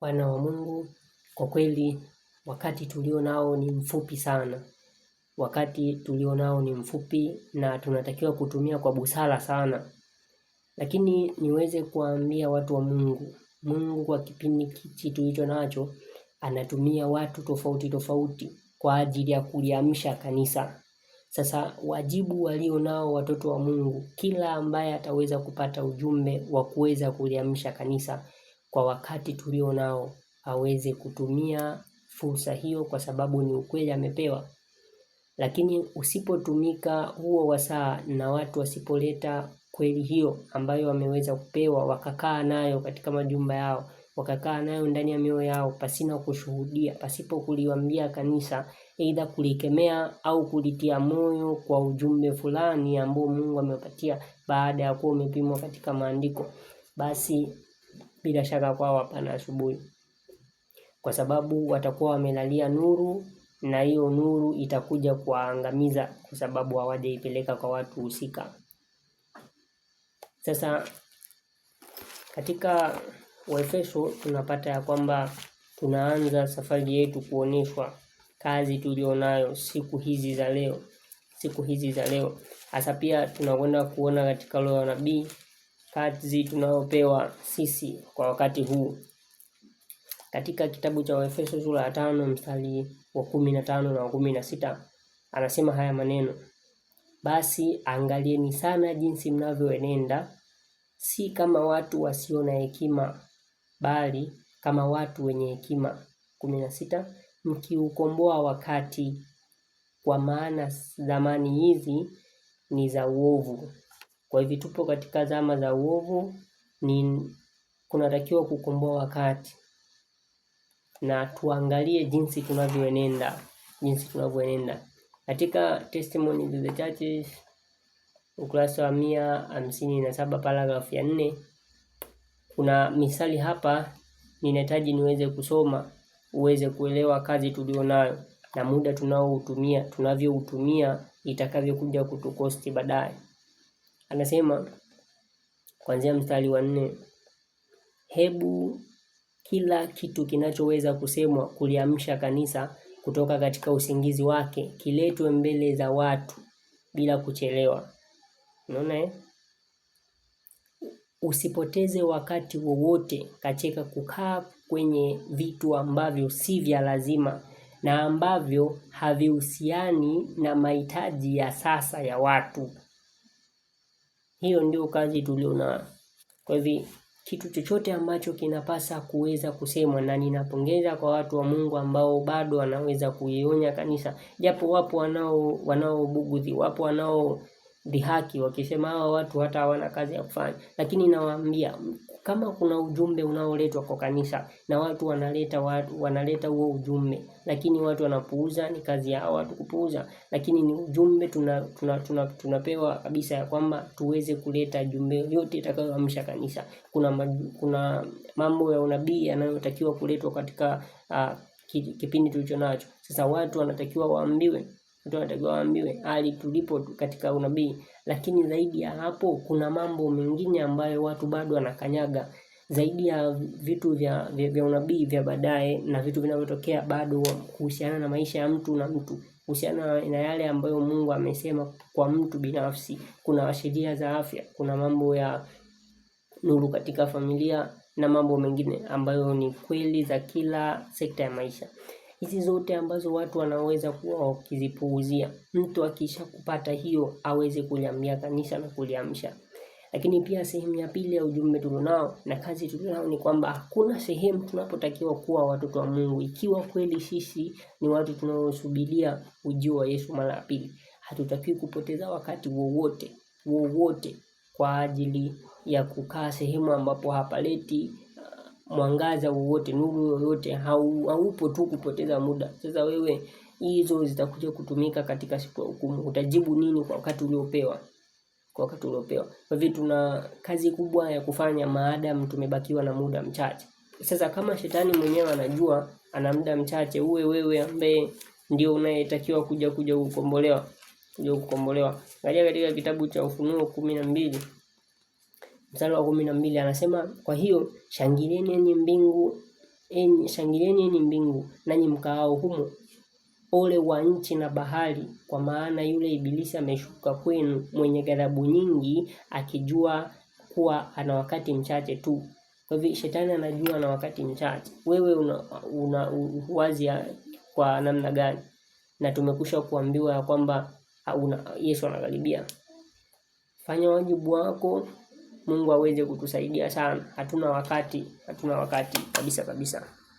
Wana wa Mungu, kwa kweli wakati tulio nao ni mfupi sana. Wakati tulio nao ni mfupi na tunatakiwa kutumia kwa busara sana. Lakini niweze kuambia watu wa Mungu, Mungu kwa kipindi hichi tulicho nacho anatumia watu tofauti tofauti kwa ajili ya kuliamsha kanisa. Sasa wajibu walio nao watoto wa Mungu, kila ambaye ataweza kupata ujumbe wa kuweza kuliamsha kanisa kwa wakati tulio nao aweze kutumia fursa hiyo, kwa sababu ni ukweli amepewa. Lakini usipotumika huo wasaa na watu wasipoleta kweli hiyo ambayo wameweza kupewa, wakakaa nayo katika majumba yao, wakakaa nayo ndani ya mioyo yao pasina kushuhudia, pasipo kuliambia kanisa, aidha kulikemea au kulitia moyo kwa ujumbe fulani ambao Mungu amewapatia baada ya kuwa umepimwa katika maandiko, basi bila shaka kwao hapana asubuhi, kwa sababu watakuwa wamelalia nuru na hiyo nuru itakuja kuwaangamiza kwa sababu hawajaipeleka kwa watu husika. Sasa katika Waefeso tunapata ya kwamba tunaanza safari yetu kuoneshwa kazi tulionayo siku hizi za leo. Hasa pia tunakwenda kuona katika roho ya nabii kazi tunayopewa sisi kwa wakati huu. Katika kitabu cha Waefeso sura ya 5 mstari wa 15 na wa 16 anasema haya maneno: basi angalieni sana jinsi mnavyoenenda, si kama watu wasio na hekima, bali kama watu wenye hekima. 16 mkiukomboa wakati, kwa maana zamani hizi ni za uovu. Kwa hivyo tupo katika zama za uovu, ni kunatakiwa kukomboa wakati na tuangalie jinsi tunavyoenenda. Katika Testimony to the Churches ukurasa wa 157 paragraph ya 4 kuna misali hapa ninahitaji niweze kusoma uweze kuelewa kazi tulionayo na muda tunavyoutumia itakavyokuja kutukosti baadaye. Anasema kuanzia mstari wa 4, hebu kila kitu kinachoweza kusemwa kuliamsha kanisa kutoka katika usingizi wake kiletwe mbele za watu bila kuchelewa. Unaona Usipoteze wakati wowote katika kukaa kwenye vitu ambavyo si vya lazima na ambavyo havihusiani na mahitaji ya sasa ya watu. Hiyo ndio kazi tulionayo. Kwa hivyo kitu chochote ambacho kinapasa kuweza kusemwa, na ninapongeza kwa watu wa Mungu ambao bado wanaweza kuionya kanisa, japo wapo wanaobugudhi, wapo wanao dhihaki wakisema hawa watu hata hawana kazi ya kufanya, lakini nawaambia kama kuna ujumbe unaoletwa kwa kanisa na watu wanaleta huo ujumbe, lakini watu wanapuuza, ni kazi ya watu kupuuza, lakini ni ujumbe tunapewa kabisa ya kwamba tuweze kuleta jumbe yote itakayoamsha kanisa. Kuna mambo ya unabii yanayotakiwa kuletwa katika kipindi tulicho nacho. Sasa watu wanatakiwa waambiwe hali tulipo katika unabii, lakini zaidi ya hapo kuna mambo mengine ambayo watu bado wanakanyaga, zaidi ya vitu vya unabii vya baadaye na vitu vinavyotokea bado kuhusiana na maisha ya mtu na mtu, kuhusiana na yale ambayo Mungu amesema kwa mtu binafsi. Kuna sheria za afya, kuna mambo ya nuru katika familia na mambo mengine ambayo ni kweli za kila sekta ya maisha. Hizi zote ambazo watu wanaweza kuwa wakizipuuzia, mtu akisha kupata hiyo aweze kuliambia kanisa na kuliamsha. Lakini pia sehemu ya pili ya ujumbe tulionao na kazi tulionao ni kwamba hakuna sehemu tunapotakiwa kuwa watoto wa Mungu ikiwa kweli sisi ni watu tunaosubiria ujio wa Yesu mara ya pili. Hatutakiwi kupoteza wakati wowote kwa ajili ya kukaa sehemu ambapo hapaleti mwangaza wowote, nuru yoyote. Haupo tu kupoteza muda. Sasa wewe hizo zitakuja kutumika katika siku ya hukumu. Utajibu nini kwa wakati uliopewa? Kwa hivyo tuna kazi kubwa ya kufanya maadamu tumebakiwa na muda mchache. Sasa kama shetani mwenyewe anajua ana muda mchache, wewe ambaye ndio unayetakiwa kuja kukombolewa. Angalia katika kitabu cha Ufunuo 12 mstari wa 12 anasema, kwa hiyo shangilieni enyi mbingu shangilieni enyi mbingu, nanyi mkaao humo. Ole wa nchi na bahari, kwa maana yule ibilisi ameshuka kwenu mwenye ghadhabu nyingi, akijua kuwa ana wakati mchache tu. Kwa hivyo shetani anajua ana wakati mchache. Wewe una wazi kwa namna gani? Na tumekusha kuambiwa ya kwamba Yesu anakaribia. Fanya wajibu wako, Mungu aweze kutusaidia sana. Hatuna wakati kabisa.